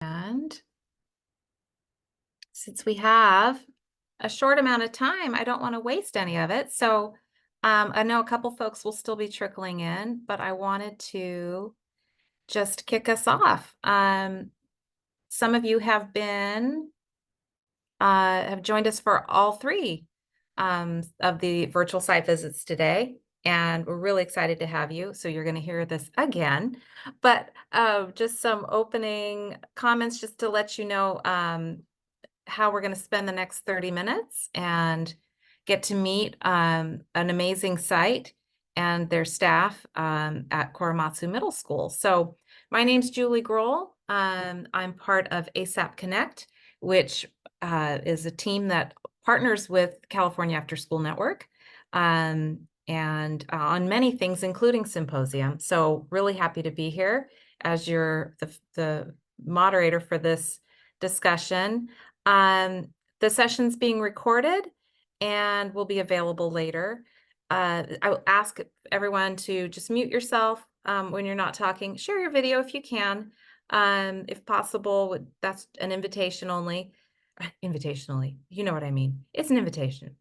And since we have a short amount of time, I don't want to waste any of it. So I know a couple folks will still be trickling in, but I wanted to just kick us off. Some of you have joined us for all three of the virtual site visits today. And we're really excited to have you. So you're going to hear this again. But just some opening comments just to let you know how we're going to spend the next 30 minutes and get to meet an amazing site and their staff at Korematsu Middle School. So my name's Julie Groll. I'm part of ASAPconnect, which is a team that partners with California After School Network and on many things, including Symposium. So really happy to be here as the moderator for this discussion. The session's being recorded and will be available later. I will ask everyone to just mute yourself when you're not talking. Share your video if you can, if possible. That's an invitation only. Invitationally, you know what I mean. It's an invitation.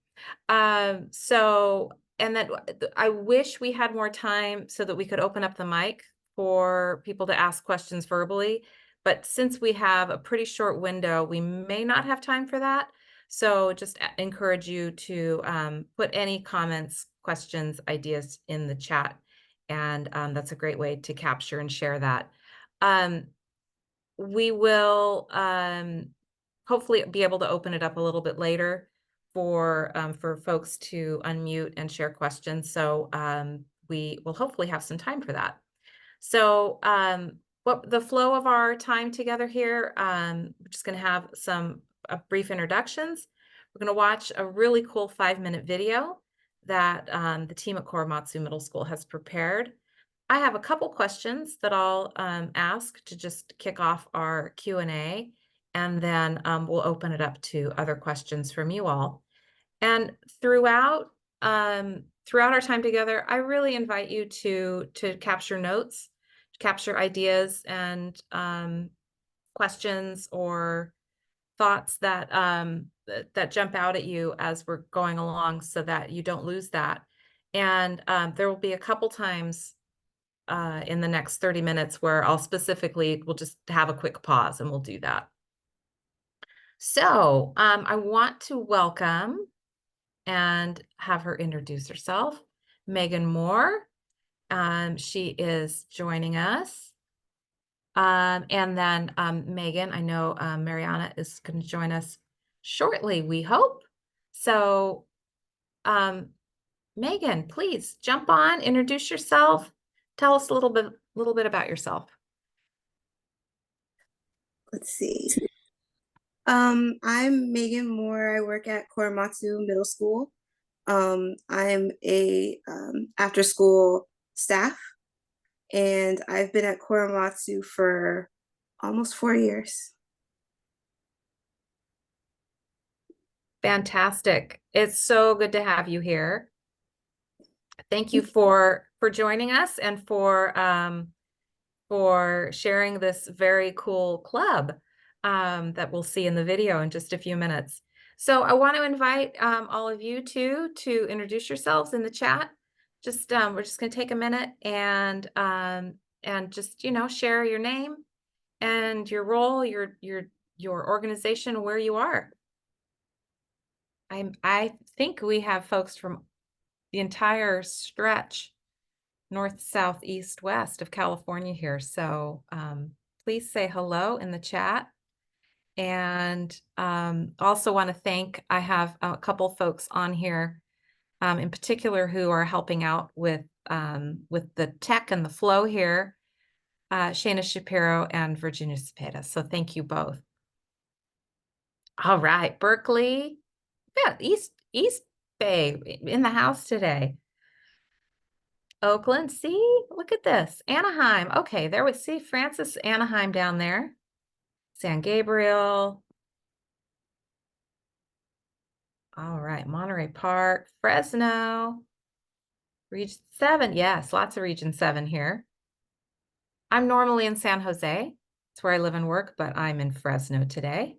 And that I wish we had more time so that we could open up the mic for people to ask questions verbally. But since we have a pretty short window, we may not have time for that. So just encourage you to put any comments, questions, ideas in the chat. And that's a great way to capture and share that. We will hopefully be able to open it up a little bit later for folks to unmute and share questions. So we will hopefully have some time for that. So what the flow of our time together here, we're just going to have some brief introductions. We're going to watch a really cool 5-minute video that the team at Korematsu Middle School has prepared. I have a couple questions that I'll ask to just kick off our Q&A, and then we'll open it up to other questions from you all. And throughout our time together, I really invite you to capture notes, capture ideas and questions or thoughts that that jump out at you as we're going along, so that you don't lose that. And there will be a couple times in the next 30 minutes where we'll just have a quick pause and we'll do that. So I want to welcome and have her introduce herself, Megan Moore. She is joining us. And then Megan, I know Mariana is going to join us shortly, we hope. So Megan, please jump on, introduce yourself. Tell us a little bit about yourself. Let's see. I'm Megan Moore. I work at Korematsu Middle School. I'm a after-school staff, and I've been at Korematsu for almost 4 years. Fantastic. It's so good to have you here. Thank you for joining us and for sharing this very cool club that we'll see in the video in just a few minutes. So I want to invite all of you to introduce yourselves in the chat. Just we're just going to take a minute and just share your name and your role, your organization, where you are. I think we have folks from the entire stretch, north, south, east, west of California here. So please say hello in the chat. And also want to thank, I have a couple folks on here in particular who are helping out with the tech and the flow here, Shayna Shapiro and Virginia Cepeda. So thank you both. All right, Berkeley. Yeah, East Bay in the house today. Oakland, see, look at this. Anaheim. Okay, there we see Francis Anaheim down there. San Gabriel. All right, Monterey Park, Fresno. Region 7. Yes, lots of Region 7 here. I'm normally in San Jose. It's where I live and work, but I'm in Fresno today.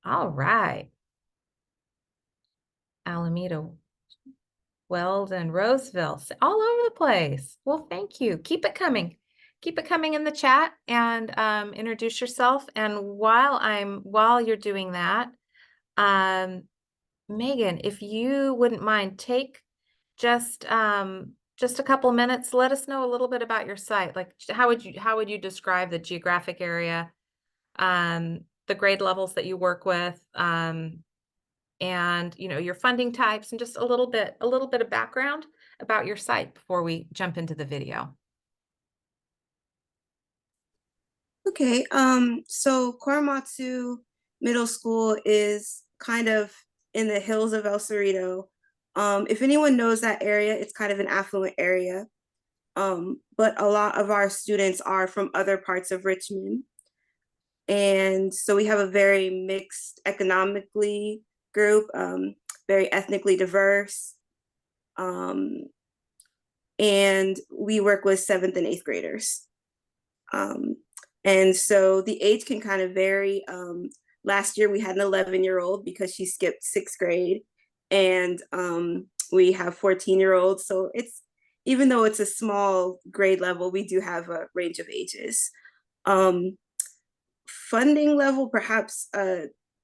All right. Alameda, Weldon, Roseville, all over the place. Well, thank you. Keep it coming. Keep it coming in the chat and introduce yourself. And while you're doing that, Megan, if you wouldn't mind, take just a couple minutes. Let us know a little bit about your site. Like, how would you describe the geographic area, the grade levels that you work with, and your funding types, and just a little bit of background about your site before we jump into the video. Okay, so Korematsu Middle School is kind of in the hills of El Cerrito. If anyone knows that area, it's kind of an affluent area. But a lot of our students are from other parts of Richmond. And so we have a very mixed economically group, very ethnically diverse. And we work with 7th and 8th graders. And so the age can kind of vary. Last year we had an 11-year-old because she skipped 6th grade, and we have 14-year-olds. So even though it's a small grade level, we do have a range of ages. Funding level, perhaps,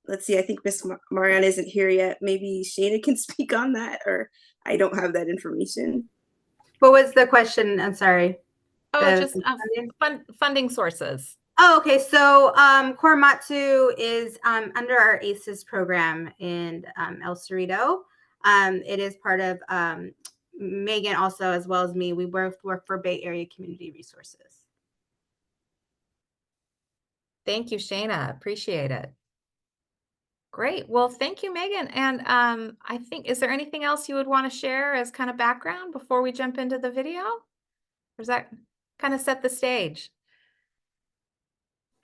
let's see, I think Miss Mariana isn't here yet. Maybe Shana can speak on that, or I don't have that information. What was the question? I'm sorry. Oh, just funding sources. Oh, okay. So Korematsu is under our ASES program in El Cerrito. It is part of Megan also, as well as me. We both work for Bay Area Community Resources. Thank you, Shana. Appreciate it. Great. Well, thank you, Megan. And I think, is there anything else you would want to share as kind of background before we jump into the video? Or does that kind of set the stage?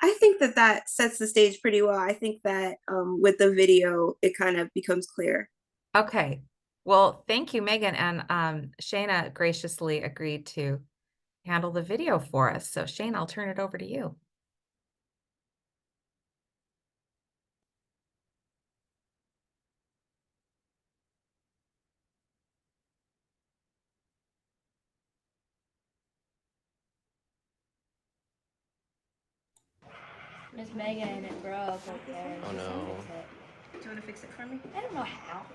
I think that sets the stage pretty well. I think that with the video, it kind of becomes clear. Okay. Well, thank you, Megan. And Shana graciously agreed to handle the video for us. So Shana, I'll turn it over to you. Miss Megan, it broke right there. Oh no. Do you want to fix it for me? I don't know how.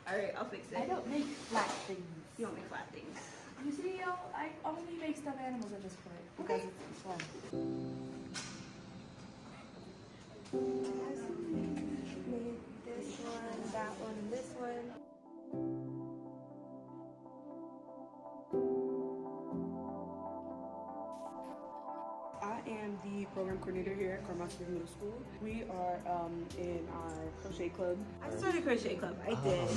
All right, I'll fix it. I don't make flat things. You don't make flat things. You see, I only make stuffed animals at this point because it's fun. This one, that one, this one. I am the program coordinator here at Korematsu Middle School. We are in our crochet club. I started Crochet Club, I did,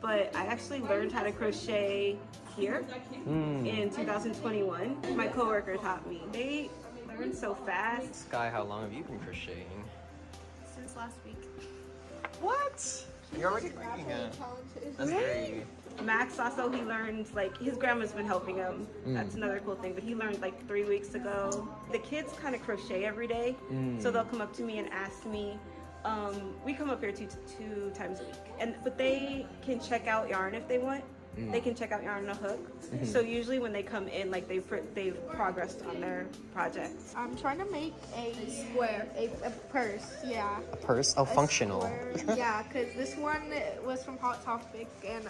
but I actually learned how to crochet here in 2021. My coworker taught me. They learn so fast. Sky, how long have you been crocheting? Since last week. What? You're already making it. That's great. Max also, he learned, like, his grandma's been helping him. That's another cool thing, but he learned like 3 weeks ago. The kids kind of crochet every day, so they'll come up to me and ask me. We come up here two times a week, but they can check out yarn if they want. They can check out yarn on a hook. So usually when they come in, like they've progressed on their projects. I'm trying to make a square, a purse, yeah. A purse? Oh, functional. Yeah, because this one was from Hot Topic and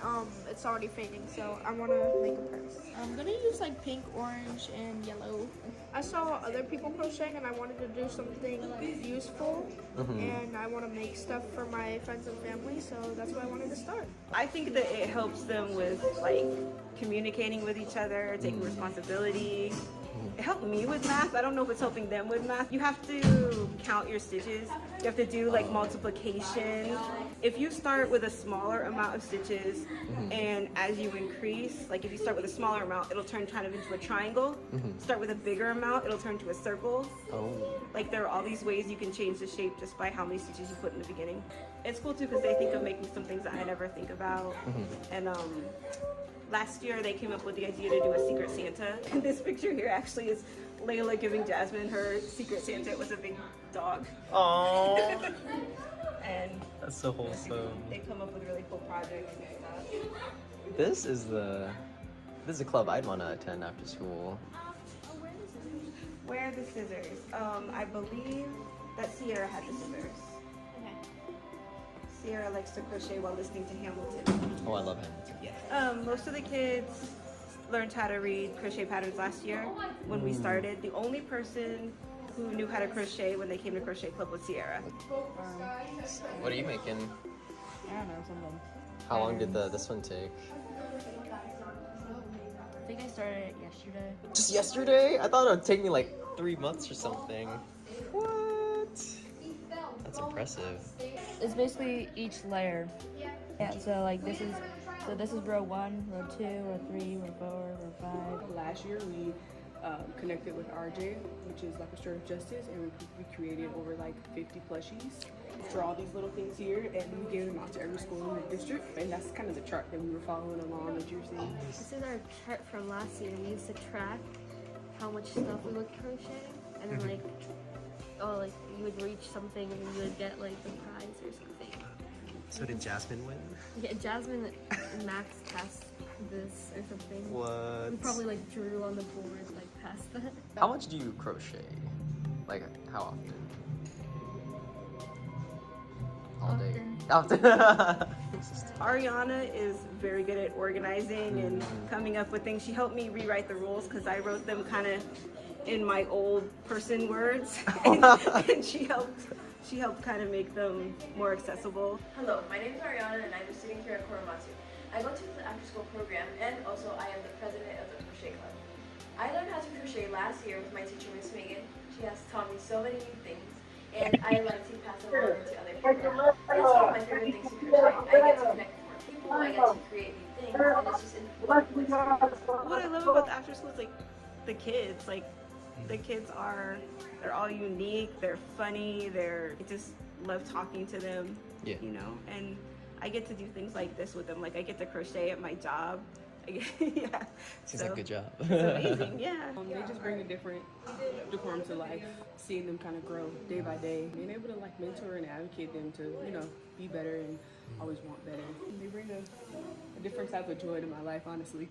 it's already fading, so I want to make a purse. I'm going to use like pink, orange, and yellow. I saw other people crocheting and I wanted to do something useful and I want to make stuff for my friends and family, so that's why I wanted to start. I think that it helps them with like communicating with each other, taking responsibility. It helped me with math. I don't know if it's helping them with math. You have to count your stitches. You have to do like multiplication. If you start with a smaller amount of stitches and as you increase, like if you start with a smaller amount, it'll turn kind of into a triangle. Start with a bigger amount, it'll turn to a circle. Like there are all these ways you can change the shape just by how many stitches you put in the beginning. It's cool too because they think of making some things that I never think about. And last year they came up with the idea to do a Secret Santa. And this picture here actually is Layla giving Jasmine her Secret Santa. It was a big dog. Oh, And that's so wholesome. they come up with really cool projects and stuff. This is a club I'd want to attend after school. Where are the scissors? I believe that Sierra had the scissors. Okay. Sierra likes to crochet while listening to Hamilton. Oh, I love Hamilton. Yeah. Most of the kids learned how to read crochet patterns last year when we started. The only person who knew how to crochet when they came to Crochet Club was Sierra. What are you making? I don't know, something. How long did this one take? I think I started it yesterday. Just yesterday? I thought it would take me like 3 months or something. What? That's impressive. It's basically each layer. Yeah, so like this is row 1, row 2, row 3, row 4, row 5. Last year we connected with RJ, which is like a Restorative Justice, and we created over like 50 plushies. Draw these little things here, and we gave them out to every school in the district, and that's kind of the chart that we were following along that you're seeing. This is our chart from last year. We used to track how much stuff we would crochet, and then like, oh, like you would reach something and you would get like the prize or something. So did Jasmine win? Yeah, Jasmine and Max passed this or something. What? We probably like drew on the board like past that. How much do you crochet? Like, how often? All day. Often. Ariana is very good at organizing and coming up with things. She helped me rewrite the rules because I wrote them kind of in my old person words, and she helped kind of make them more accessible. Hello, my name is Ariana and I'm a student here at Korematsu. I go to the after-school program and also I am the president of the Crochet Club. I learned how to crochet last year with my teacher, Miss Megan. She has taught me so many new things, and I like to pass it along to other people. That's one of my favorite things to crochet. I get to connect with more people, I get to create new things, and it's just a wonderful experience. What I love about the after school is like the kids. Like the kids they're all unique. They're funny. I just love talking to them. Yeah. You know, and I get to do things like this with them. Like I get to crochet at my job. Yeah. Seems like a good job. It's amazing. Yeah. They just bring a different decorum to life. Seeing them kind of grow day by day, being able to like mentor and advocate them to be better and always want better. They bring a different type of joy to my life, honestly.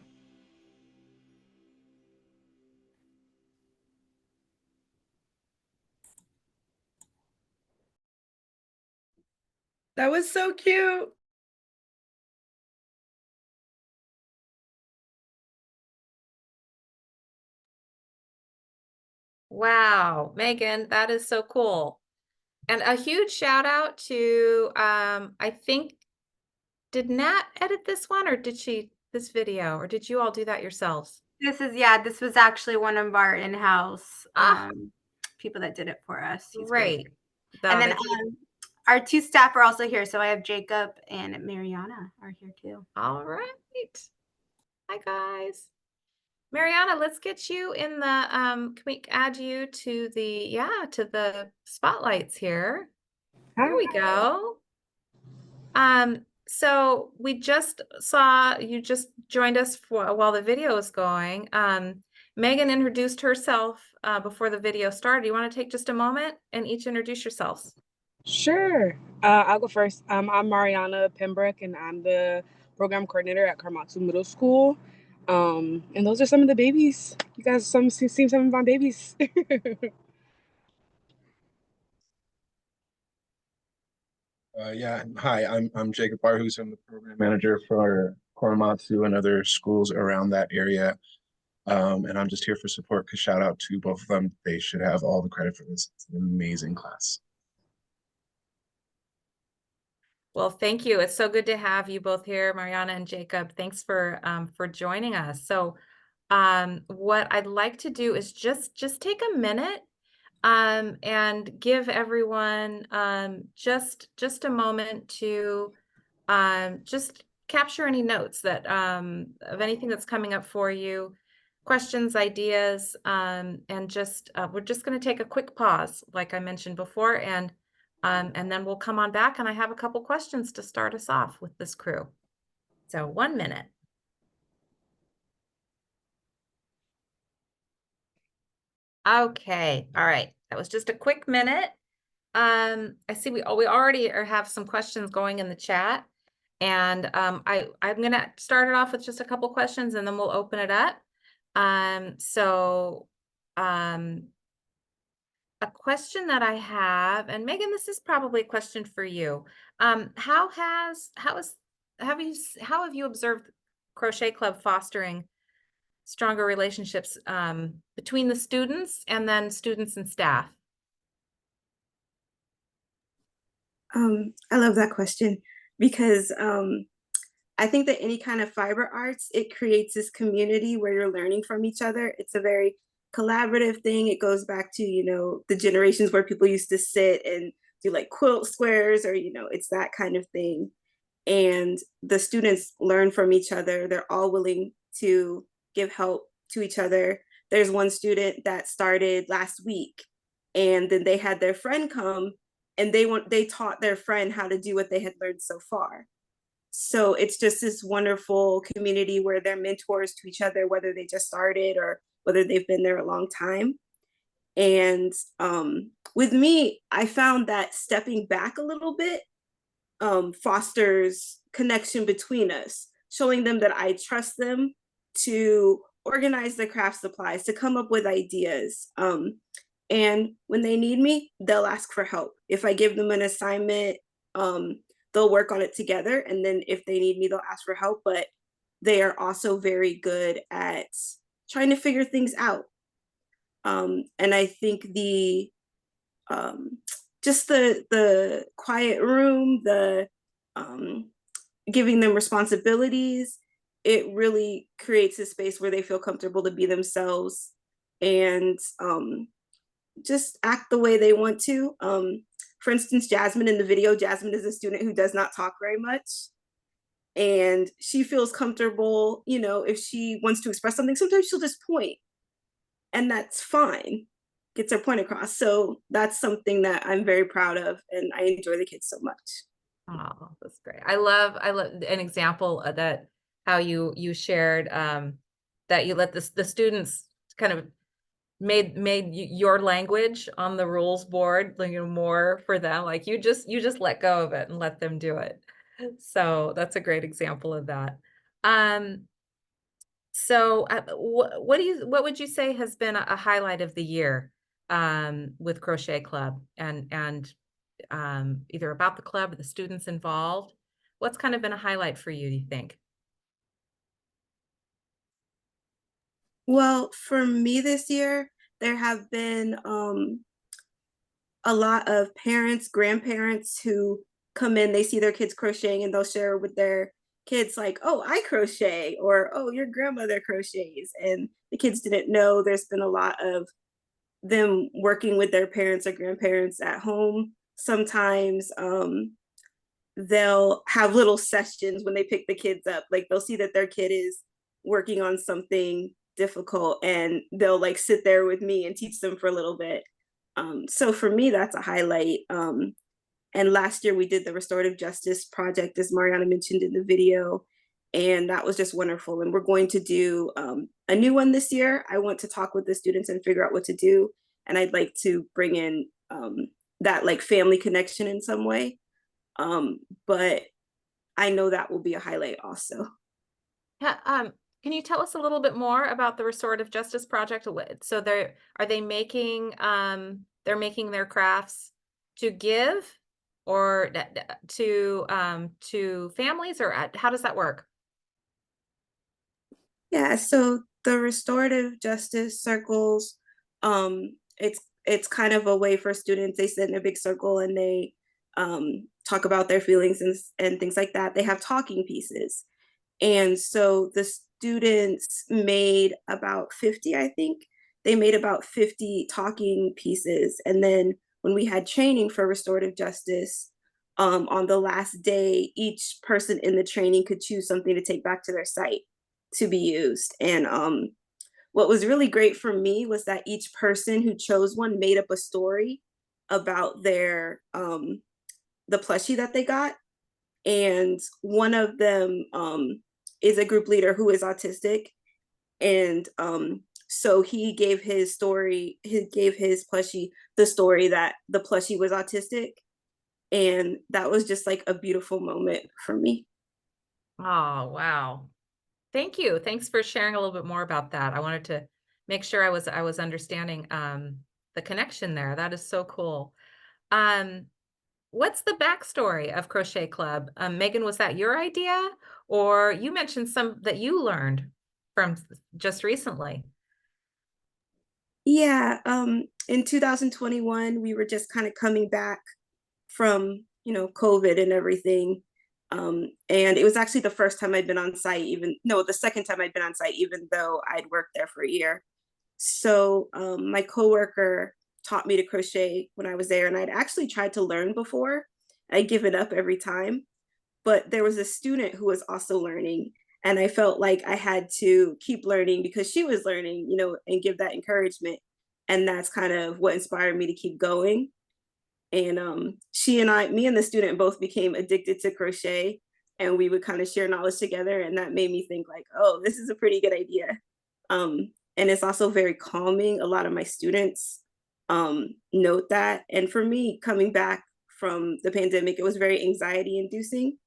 That was so cute. Wow, Megan, that is so cool. And a huge shout out to, I think, did Nat edit this one or did she, this video, or did you all do that yourselves? This was actually one of our in-house people that did it for us. He's Great. And then our 2 staff are also here. So I have Jacob and Mariana are here too. All right. Hi, guys. Mariana, let's get you in the, can we add you to the spotlights here? There we go. So we just saw, you just joined us while the video was going. Megan introduced herself before the video started. You want to take just a moment and each introduce yourselves? Sure. I'll go first. I'm Mariana Pembroke, and I'm the program coordinator at Korematsu Middle School. And those are some of the babies. You guys seen some of my babies. Yeah, hi, I'm Jacob Barhus. I'm the program manager for Korematsu and other schools around that area. And I'm just here for support because shout out to both of them. They should have all the credit for this. It's an amazing class. Well, thank you. It's so good to have you both here, Mariana and Jacob. Thanks for joining us. So what I'd like to do is just take a minute and give everyone just a moment to just capture any notes that of anything that's coming up for you, questions, ideas, and just we're just going to take a quick pause, like I mentioned before, and then we'll come on back, and I have a couple questions to start us off with this crew. So 1 minute. Okay, all right. That was just a quick minute. I see we already have some questions going in the chat. And I'm gonna start it off with just a couple questions and then we'll open it up. So a question that I have, and Megan, this is probably a question for you. How have you observed Crochet Club fostering stronger relationships between the students and then students and staff? I love that question because I think that any kind of fiber arts, it creates this community where you're learning from each other. It's a very collaborative thing. It goes back to, the generations where people used to sit and do like quilt squares or, it's that kind of thing. And the students learn from each other. They're all willing to give help to each other. There's one student that started last week and then they had their friend come and they taught their friend how to do what they had learned so far. So it's just this wonderful community where they're mentors to each other, whether they just started or whether they've been there a long time. And with me, I found that stepping back a little bit fosters connection between us, showing them that I trust them to organize their craft supplies, to come up with ideas. And when they need me, they'll ask for help. If I give them an assignment, they'll work on it together. And then if they need me, they'll ask for help. But they are also very good at trying to figure things out. And I think just the quiet room, the giving them responsibilities, it really creates a space where they feel comfortable to be themselves and just act the way they want to. For instance, Jasmine in the video, Jasmine is a student who does not talk very much. And she feels comfortable, if she wants to express something, sometimes she'll just point. And that's fine, gets her point across. So that's something that I'm very proud of and I enjoy the kids so much. Oh, that's great. I love an example of that, how you shared that you let the students kind of made your language on the rules board, more for them. Like you just let go of it and let them do it. So that's a great example of that. So what would you say has been a highlight of the year with Crochet Club and either about the club or the students involved? What's kind of been a highlight for you, do you think? Well, for me this year, there have been a lot of parents, grandparents who come in, they see their kids crocheting and they'll share with their kids like, oh, I crochet, or oh, your grandmother crochets. And the kids didn't know. There's been a lot of them working with their parents or grandparents at home. Sometimes they'll have little sessions when they pick the kids up. Like they'll see that their kid is working on something difficult and they'll like sit there with me and teach them for a little bit. So for me, that's a highlight. And last year we did the restorative justice project, as Mariana mentioned in the video, and that was just wonderful. And we're going to do a new one this year. I want to talk with the students and figure out what to do. And I'd like to bring in that like family connection in some way. But I know that will be a highlight also. Yeah, can you tell us a little bit more about the restorative justice project? So are they making they're making their crafts to give or to families, or how does that work? Yeah, so the restorative justice circles, it's kind of a way for students, they sit in a big circle and they talk about their feelings and things like that. They have talking pieces. And so the students made about 50, I think. They made about 50 talking pieces. And then when we had training for restorative justice, on the last day, each person in the training could choose something to take back to their site to be used. And what was really great for me was that each person who chose one made up a story about their the plushie that they got. And one of them is a group leader who is autistic. And So he gave his story, he gave his plushie the story that the plushie was autistic. And that was just like a beautiful moment for me. Oh, wow. Thank you. Thanks for sharing a little bit more about that. I wanted to make sure I was understanding the connection there. That is so cool. Um, what's the backstory of Crochet Club? Megan, was that your idea, or you mentioned some that you learned from just recently? Yeah, in 2021, we were just kind of coming back from, COVID and everything. And it was actually the first time I'd been on site, the second time I'd been on site, even though I'd worked there for a year. So my coworker taught me to crochet when I was there, and I'd actually tried to learn before. I'd given up every time, but there was a student who was also learning, and I felt like I had to keep learning because she was learning, and give that encouragement. And that's kind of what inspired me to keep going. And me and the student both became addicted to crochet, and we would kind of share knowledge together. And that made me think like, oh, this is a pretty good idea. And it's also very calming. A lot of my students note that. And for me, coming back from the pandemic, it was very anxiety inducing.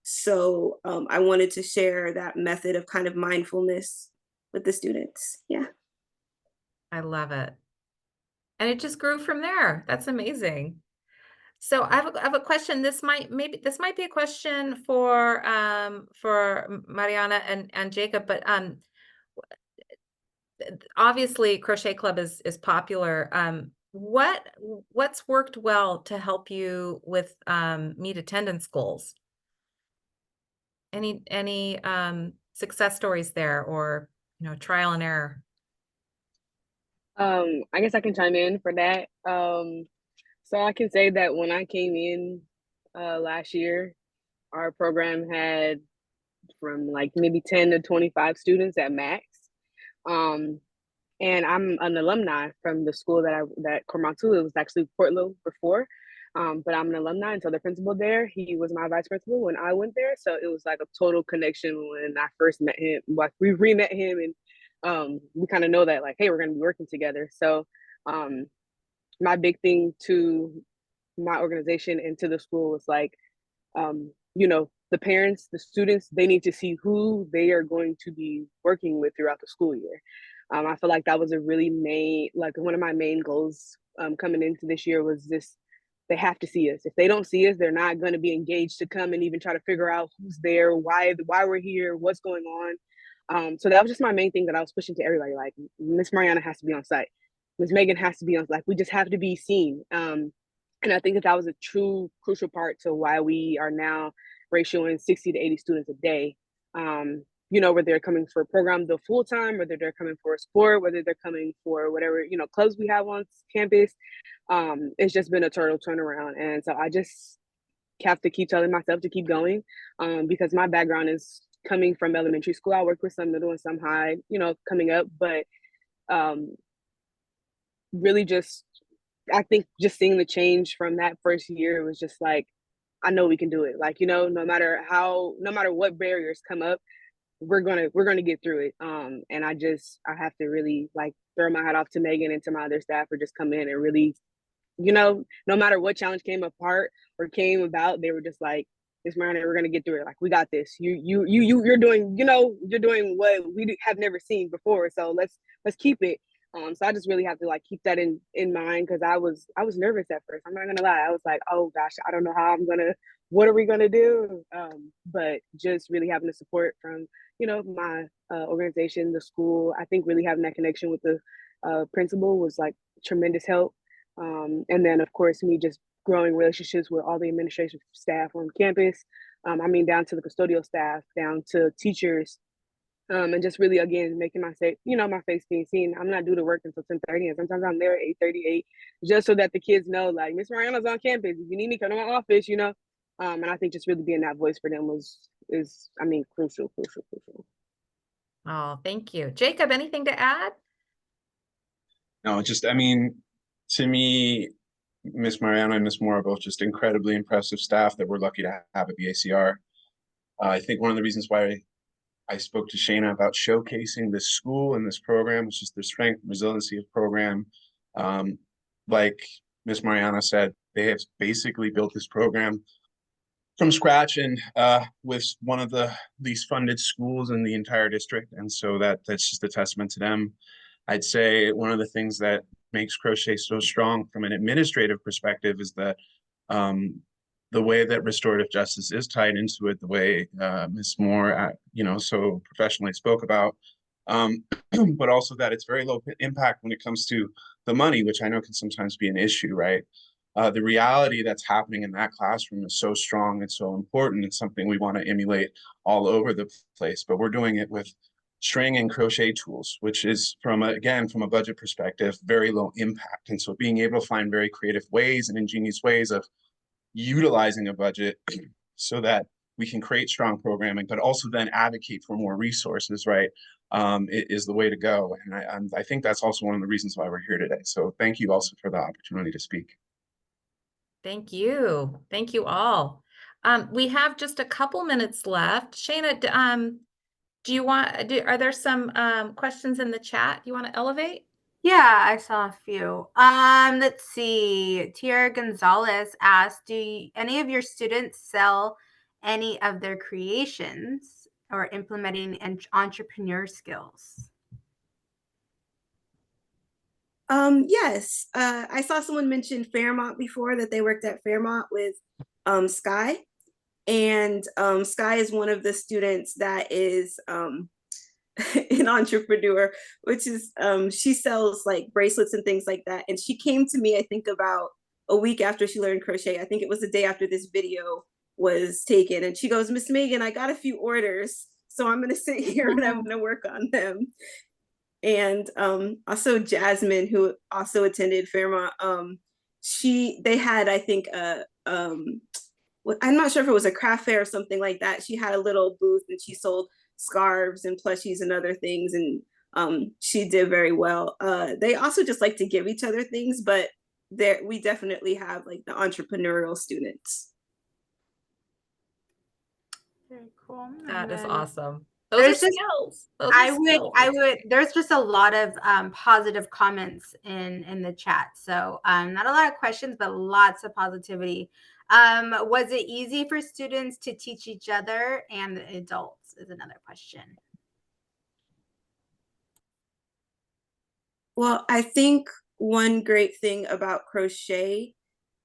So I wanted to share that method of kind of mindfulness with the students. Yeah. I love it. And it just grew from there. That's amazing. So I have a question. This might be a question for Mariana and Jacob, but obviously Crochet Club is popular. What's worked well to help you with meet attendance goals? Any success stories there, or trial and error? I guess I can chime in for that. So I can say that when I came in last year, our program had from like maybe 10 to 25 students at max. Um, and I'm an alumni from the school that Korematsu. It was actually Portland before. But I'm an alumni, and so the principal there, he was my vice principal when I went there. So it was like a total connection when I first met him. Like we re-met him, and we kind of know that like, hey, we're gonna be working together. So um, my big thing to my organization and to the school was like, the parents, the students, they need to see who they are going to be working with throughout the school year. I feel like that was a really like one of my main goals coming into this year was this. They have to see us. If they don't see us, they're not going to be engaged to come and even try to figure out who's there, why we're here, what's going on. So that was just my main thing that I was pushing to everybody. Like Miss Mariana has to be on site. Miss Megan has to be on. Like we just have to be seen. And I think that was a true crucial part to why we are now ratioing 60 to 80 students a day. Whether they're coming for a program the full time, whether they're coming for a sport, whether they're coming for whatever, clubs we have on campus. It's just been a total turnaround. And so I just have to keep telling myself to keep going because my background is coming from elementary school. I work with some middle and some high, coming up, but really just I think just seeing the change from that first year was just like, I know we can do it. Like, no matter what barriers come up, we're gonna get through it. And I have to really like throw my hat off to Megan and to my other staff for just come in and really, no matter what challenge came apart or came about, they were just like, Miss Marina, we're gonna get through it. Like we got this. You're doing, you're doing what we have never seen before. So let's keep it. So I just really have to like keep that in mind because I was nervous at first. I'm not gonna lie. I was like, oh gosh, I don't know what are we gonna do? But just really having the support from my organization, the school. I think really having that connection with the principal was like tremendous help. And then of course me just growing relationships with all the administration staff on campus. Down to the custodial staff, down to teachers, and just really again making my face being seen. I'm not due to work until 10:30, and sometimes I'm there at 8:38, just so that the kids know like Miss Mariana's on campus. If you need me, come to my office. And I think just really being that voice for them is crucial. Oh, thank you. Jacob, anything to add? No, to me, Miss Mariana and Miss Moore are both just incredibly impressive staff that we're lucky to have at BACR. I think one of the reasons why I spoke to Shayna about showcasing this school and this program, which is the strength and resiliency of program. Like Miss Mariana said, they have basically built this program from scratch and with one of the least funded schools in the entire district. And so that's just a testament to them. I'd say one of the things that makes crochet so strong from an administrative perspective is that the way that restorative justice is tied into it, the way Ms. Moore, so professionally spoke about, but also that it's very low impact when it comes to the money, which I know can sometimes be an issue, right? The reality that's happening in that classroom is so strong and so important. It's something we want to emulate all over the place, but we're doing it with string and crochet tools, which is from a budget perspective, very low impact. And so being able to find very creative ways and ingenious ways of utilizing a budget so that we can create strong programming, but also then advocate for more resources, right? It is the way to go. And I think that's also one of the reasons why we're here today. So thank you also for the opportunity to speak. Thank you. Thank you all. We have just a couple minutes left. Shayna, are there some questions in the chat you want to elevate? Yeah, I saw a few. Let's see. Tiara Gonzalez asked, do any of your students sell any of their creations or implementing entrepreneur skills? Yes. I saw someone mention Fairmont before, that they worked at Fairmont with Sky. And Sky is one of the students that is an entrepreneur, which is she sells like bracelets and things like that. And she came to me, I think about a week after she learned crochet. I think it was the day after this video was taken. And she goes, Miss Megan, I got a few orders, so I'm gonna sit here and I'm gonna work on them. And also Jasmine, who also attended Fairmont, they had, I think, I'm not sure if it was a craft fair or something like that. She had a little booth and she sold scarves and plushies and other things, and she did very well. They also just like to give each other things, but we definitely have like the entrepreneurial students. Very cool. That is awesome. Those are skills. There's just a lot of positive comments in the chat. So not a lot of questions, but lots of positivity. Was it easy for students to teach each other and the adults is another question. Well, I think one great thing about crochet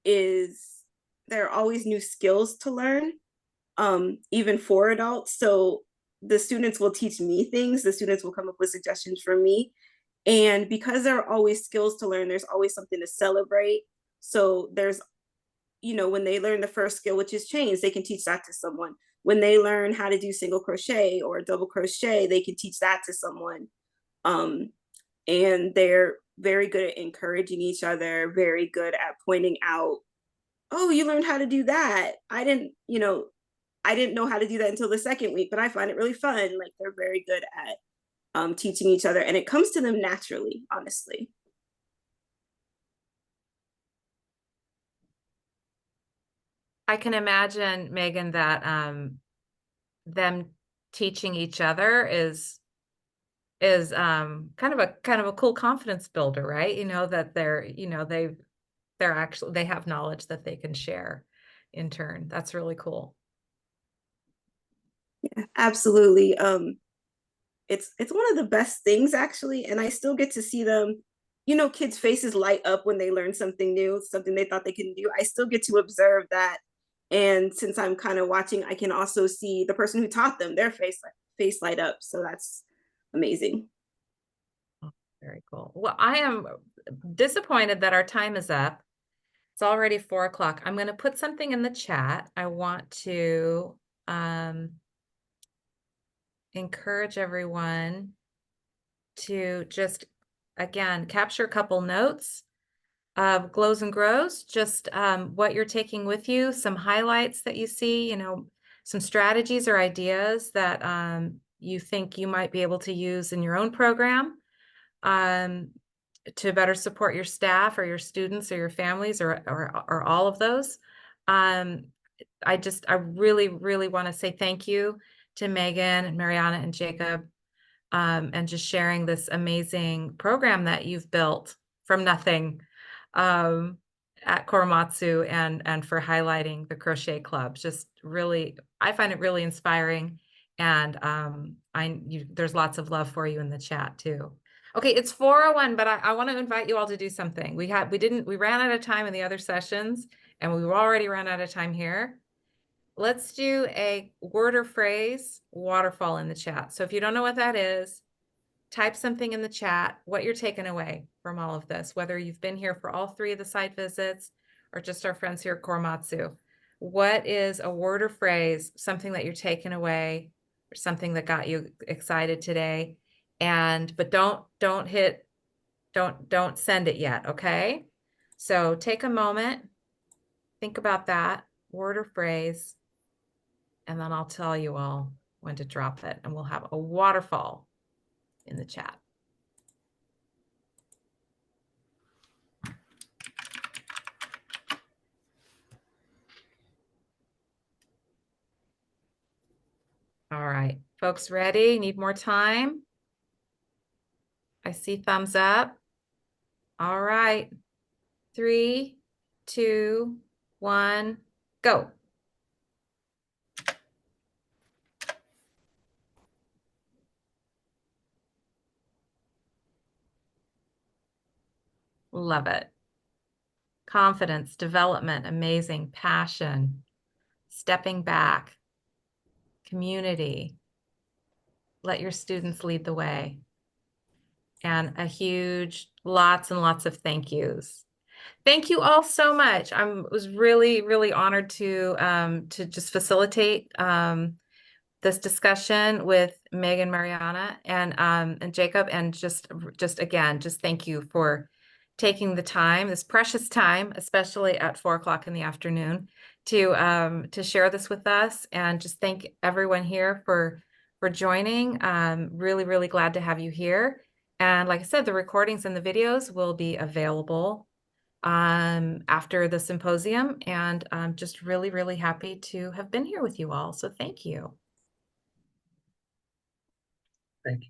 is there are always new skills to learn, even for adults. So the students will teach me things, the students will come up with suggestions for me. And because there are always skills to learn, there's always something to celebrate. So there's, when they learn the first skill, which is chains, they can teach that to someone. When they learn how to do single crochet or double crochet, they can teach that to someone. And they're very good at encouraging each other, very good at pointing out, oh, you learned how to do that. I didn't know how to do that until the second week, but I find it really fun. Like, they're very good at teaching each other, and it comes to them naturally, honestly. I can imagine, Megan, that them teaching each other is kind of a cool confidence builder, right? That they have knowledge that they can share in turn. That's really cool. Yeah, absolutely. It's one of the best things, actually, and I still get to see them, kids' faces light up when they learn something new, something they thought they couldn't do. I still get to observe that, and since I'm kind of watching, I can also see the person who taught them, their face light up. So that's amazing. Very cool. Well, I am disappointed that our time is up. It's already 4 o'clock. I'm going to put something in the chat. I want to encourage everyone to just, again, capture a couple notes of Glows and Grows, just what you're taking with you, some highlights that you see, some strategies or ideas that you think you might be able to use in your own program to better support your staff or your students or your families or all of those. I really, really want to say thank you to Megan and Mariana and Jacob, and just sharing this amazing program that you've built from nothing at Korematsu, and for highlighting the Crochet Club. Just really, I find it really inspiring, and there's lots of love for you in the chat too. Okay, it's 4:01, but I want to invite you all to do something. We ran out of time in the other sessions, and we've already run out of time here. Let's do a word or phrase waterfall in the chat. So if you don't know what that is, type something in the chat, what you're taking away from all of this, whether you've been here for all 3 of the site visits or just our friends here at Korematsu. What is a word or phrase, something that you're taking away, or something that got you excited today? But don't send it yet, okay? So take a moment, think about that word or phrase, and then I'll tell you all when to drop it, and we'll have a waterfall in the chat. All right, folks, ready? Need more time? I see thumbs up. All right, 3, 2, 1, go. Love it. Confidence, development, amazing, passion, stepping back, community. Let your students lead the way. And a huge, lots and lots of thank yous. Thank you all so much. I was really, really honored to just facilitate this discussion with Megan, Mariana, and Jacob, and just again, just thank you for taking the time, this precious time, especially at 4 o'clock in the afternoon, to share this with us, and just thank everyone here for joining. Really, really glad to have you here. And like I said, the recordings and the videos will be available after the symposium, and I'm just really, really happy to have been here with you all. So thank you. Thank you.